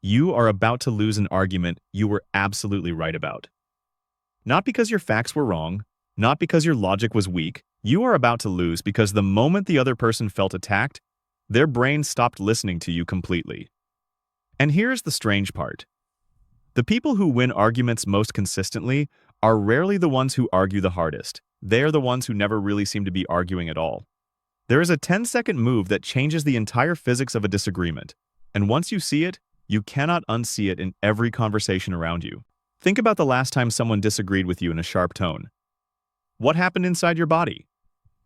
You are about to lose an argument you were absolutely right about. Not because your facts were wrong, not because your logic was weak. You are about to lose because the moment the other person felt attacked, their brain stopped listening to you completely. And here's the strange part. The people who win arguments most consistently are rarely the ones who argue the hardest. They are the ones who never really seem to be arguing at all. There is a 10-second move that changes the entire physics of a disagreement, and once you see it, you cannot unsee it in every conversation around you. Think about the last time someone disagreed with you in a sharp tone. What happened inside your body?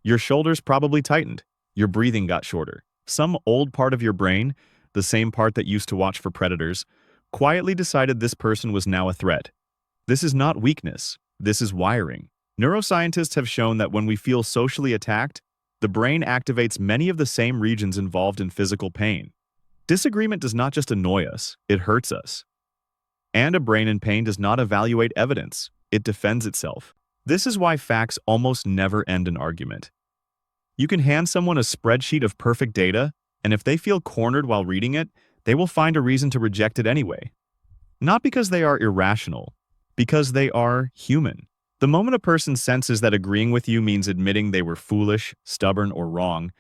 Your shoulders probably tightened. Your breathing got shorter. Some old part of your brain, the same part that used to watch for predators, quietly decided this person was now a threat. This is not weakness. This is wiring. Neuroscientists have shown that when we feel socially attacked, the brain activates many of the same regions involved in physical pain. Disagreement does not just annoy us, it hurts us. And a brain in pain does not evaluate evidence, it defends itself. This is why facts almost never end an argument. You can hand someone a spreadsheet of perfect data, and if they feel cornered while reading it, they will find a reason to reject it anyway. Not because they are irrational, because they are human. The moment a person senses that agreeing with you means admitting they were foolish, stubborn, or wrong,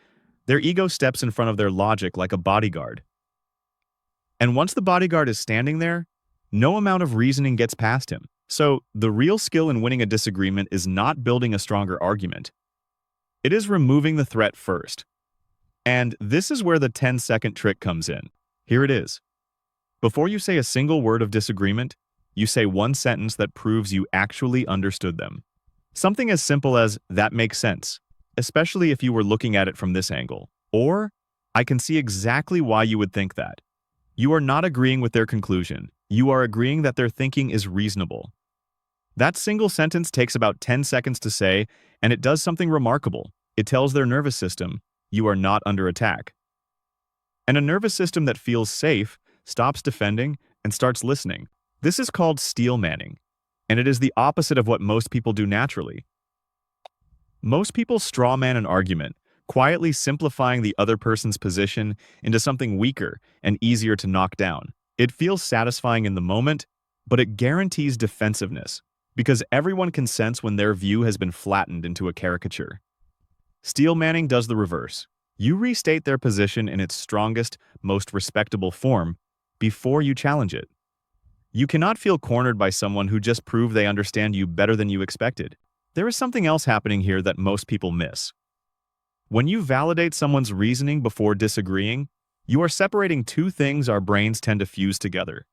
their ego steps in front of their logic like a bodyguard. And once the bodyguard is standing there, no amount of reasoning gets past him. So, the real skill in winning a disagreement is not building a stronger argument. It is removing the threat first. And this is where the 10-second trick comes in. Here it is. Before you say a single word of disagreement, you say one sentence that proves you actually understood them. Something as simple as, "That makes sense," especially if you were looking at it from this angle. Or, "I can see exactly why you would think that." You are not agreeing with their conclusion. You are agreeing that their thinking is reasonable. That single sentence takes about 10 seconds to say, and it does something remarkable. It tells their nervous system, you are not under attack. And a nervous system that feels safe stops defending and starts listening. This is called steel manning, and it is the opposite of what most people do naturally. Most people straw man an argument, quietly simplifying the other person's position into something weaker and easier to knock down. It feels satisfying in the moment, but it guarantees defensiveness, because everyone can sense when their view has been flattened into a caricature. Steel manning does the reverse. You restate their position in its strongest, most respectable form before you challenge it. You cannot feel cornered by someone who just proved they understand you better than you expected. There is something else happening here that most people miss. When you validate someone's reasoning before disagreeing, you are separating two things our brains tend to fuse together: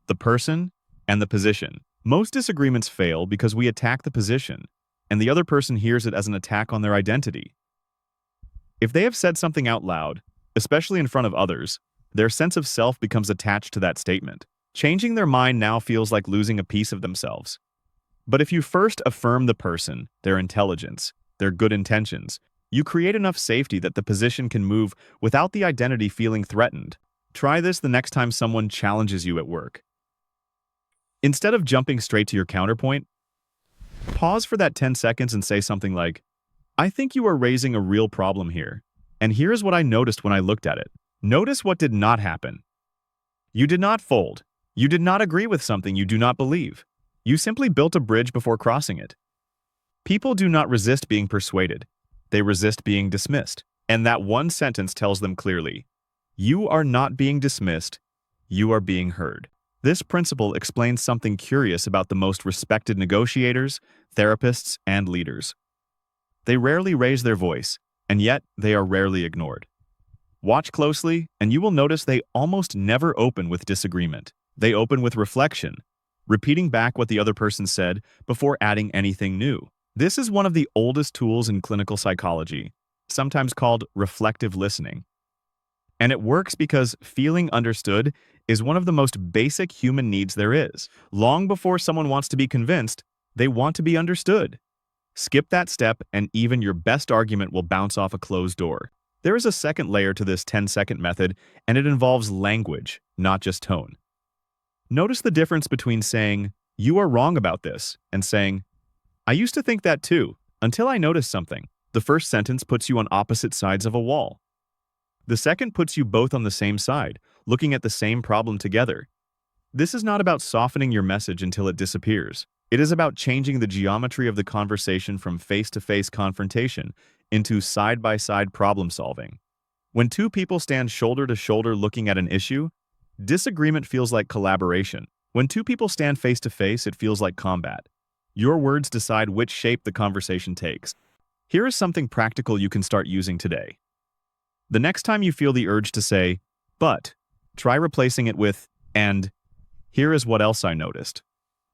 the person and the position. Most disagreements fail because we attack the position, and the other person hears it as an attack on their identity. If they have said something out loud, especially in front of others, their sense of self becomes attached to that statement. Changing their mind now feels like losing a piece of themselves. But if you first affirm the person, their intelligence, their good intentions, you create enough safety that the position can move without the identity feeling threatened. Try this the next time someone challenges you at work. Instead of jumping straight to your counterpoint, pause for that 10 seconds and say something like, "I think you are raising a real problem here, and here's what I noticed when I looked at it." Notice what did not happen. You did not fold. You did not agree with something you do not believe. You simply built a bridge before crossing it. People do not resist being persuaded. They resist being dismissed. And that one sentence tells them clearly, you are not being dismissed, you are being heard. This principle explains something curious about the most respected negotiators, therapists, and leaders. They rarely raise their voice, and yet they are rarely ignored. Watch closely, and you will notice they almost never open with disagreement. They open with reflection, repeating back what the other person said before adding anything new. This is one of the oldest tools in clinical psychology, sometimes called reflective listening. And it works because feeling understood is one of the most basic human needs there is. Long before someone wants to be convinced, they want to be understood. Skip that step, and even your best argument will bounce off a closed door. There is a second layer to this 10-second method, and it involves language, not just tone. Notice the difference between saying, "You are wrong about this," and saying, "I used to think that too, until I noticed something." The first sentence puts you on opposite sides of a wall. The second puts you both on the same side, looking at the same problem together. This is not about softening your message until it disappears. It is about changing the geometry of the conversation from face-to-face confrontation into side-by-side problem solving. When two people stand shoulder to shoulder looking at an issue, disagreement feels like collaboration. When two people stand face-to-face, it feels like combat. Your words decide which shape the conversation takes. Here is something practical you can start using today. The next time you feel the urge to say, "but," try replacing it with, "and here is what else I noticed."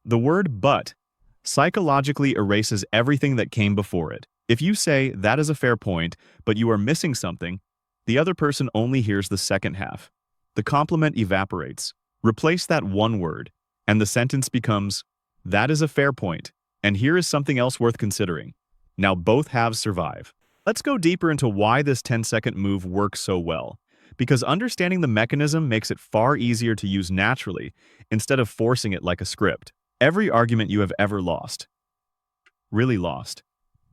The word "but" psychologically erases everything that came before it. If you say, "that is a fair point, but you are missing something," the other person only hears the second half. The compliment evaporates. Replace that one word, and the sentence becomes, "that is a fair point, and here is something else worth considering." Now both halves survive. Let's go deeper into why this 10-second move works so well. Because understanding the mechanism makes it far easier to use naturally instead of forcing it like a script. Every argument you have ever lost, really lost,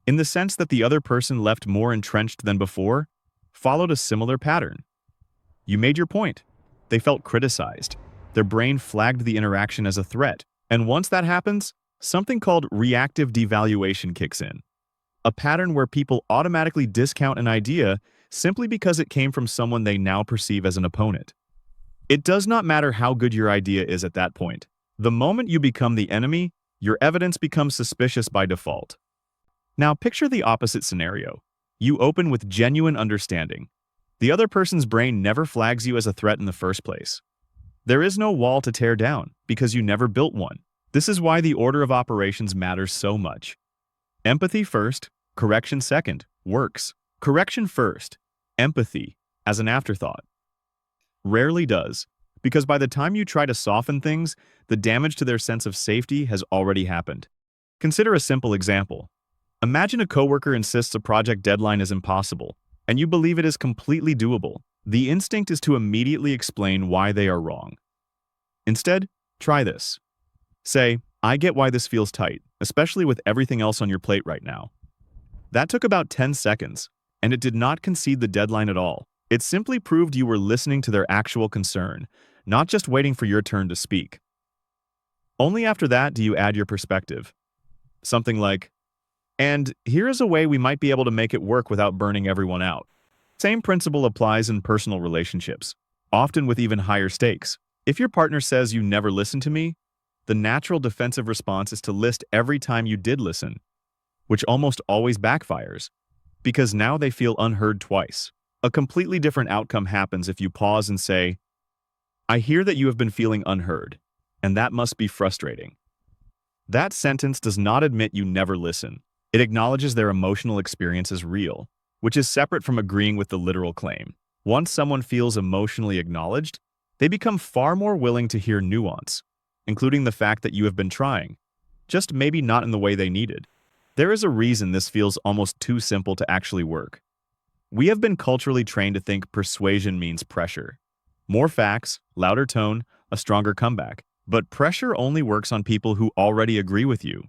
in the sense that the other person left more entrenched than before, followed a similar pattern. You made your point. They felt criticized. Their brain flagged the interaction as a threat. And once that happens, something called reactive devaluation kicks in. A pattern where people automatically discount an idea simply because it came from someone they now perceive as an opponent. It does not matter how good your idea is at that point. The moment you become the enemy, your evidence becomes suspicious by default. Now picture the opposite scenario. You open with genuine understanding. The other person's brain never flags you as a threat in the first place. There is no wall to tear down because you never built one. This is why the order of operations matters so much. Empathy first, correction second, works. Correction first, empathy as an afterthought. Rarely does, because by the time you try to soften things, the damage to their sense of safety has already happened. Consider a simple example. Imagine a coworker insists a project deadline is impossible, and you believe it is completely doable. The instinct is to immediately explain why they are wrong. Instead, try this. Say, "I get why this feels tight, especially with everything else on your plate right now." That took about 10 seconds, and it did not concede the deadline at all. It simply proved you were listening to their actual concern, not just waiting for your turn to speak. Only after that do you add your perspective. Something like, "and here is a way we might be able to make it work without burning everyone out." Same principle applies in personal relationships, often with even higher stakes. If your partner says you never listen to me, the natural defensive response is to list every time you did listen, which almost always backfires, because now they feel unheard twice. A completely different outcome happens if you pause and say, "I hear that you have been feeling unheard, and that must be frustrating." That sentence does not admit you never listen. It acknowledges their emotional experience as real, which is separate from agreeing with the literal claim. Once someone feels emotionally acknowledged, they become far more willing to hear nuance, including the fact that you have been trying, just maybe not in the way they needed. There is a reason this feels almost too simple to actually work. We have been culturally trained to think persuasion means pressure. More facts, louder tone, a stronger comeback. But pressure only works on people who already agree with you.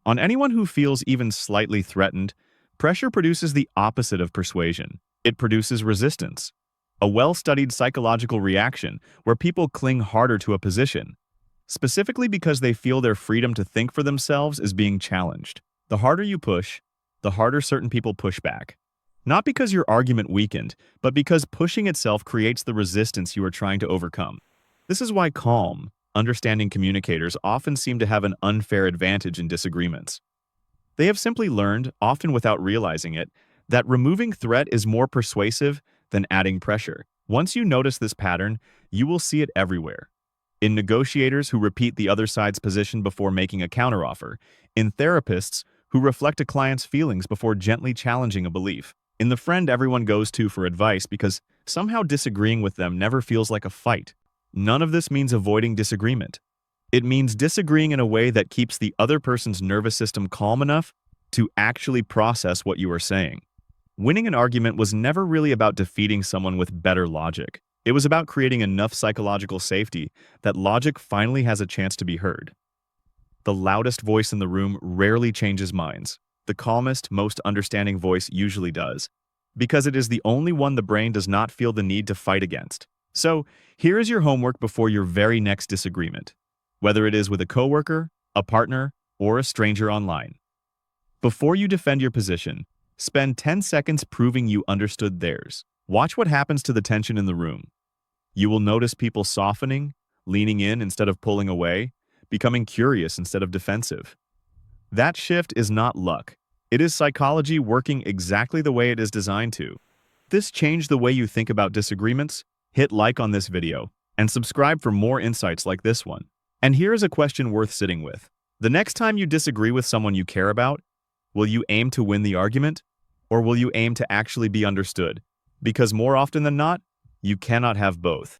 On anyone who feels even slightly threatened, pressure produces the opposite of persuasion. It produces resistance, a well-studied psychological reaction where people cling harder to a position, specifically because they feel their freedom to think for themselves is being challenged. The harder you push, the harder certain people push back. Not because your argument weakened, but because pushing itself creates the resistance you are trying to overcome. This is why calm, understanding communicators often seem to have an unfair advantage in disagreements. They have simply learned, often without realizing it, that removing threat is more persuasive than adding pressure. Once you notice this pattern, you will see it everywhere. In negotiators who repeat the other side's position before making a counteroffer, in therapists who reflect a client's feelings before gently challenging a belief, in the friend everyone goes to for advice because somehow disagreeing with them never feels like a fight. None of this means avoiding disagreement. It means disagreeing in a way that keeps the other person's nervous system calm enough to actually process what you are saying. Winning an argument was never really about defeating someone with better logic. It was about creating enough psychological safety that logic finally has a chance to be heard. The loudest voice in the room rarely changes minds. The calmest, most understanding voice usually does, because it is the only one the brain does not feel the need to fight against. So, here is your homework before your very next disagreement, whether it is with a coworker, a partner, or a stranger online. Before you defend your position, spend 10 seconds proving you understood theirs. Watch what happens to the tension in the room. You will notice people softening, leaning in instead of pulling away, becoming curious instead of defensive. That shift is not luck. It is psychology working exactly the way it is designed to. This changed the way you think about disagreements? Hit like on this video and subscribe for more insights like this one. And here is a question worth sitting with. The next time you disagree with someone you care about, will you aim to win the argument, or will you aim to actually be understood? Because more often than not, you cannot have both.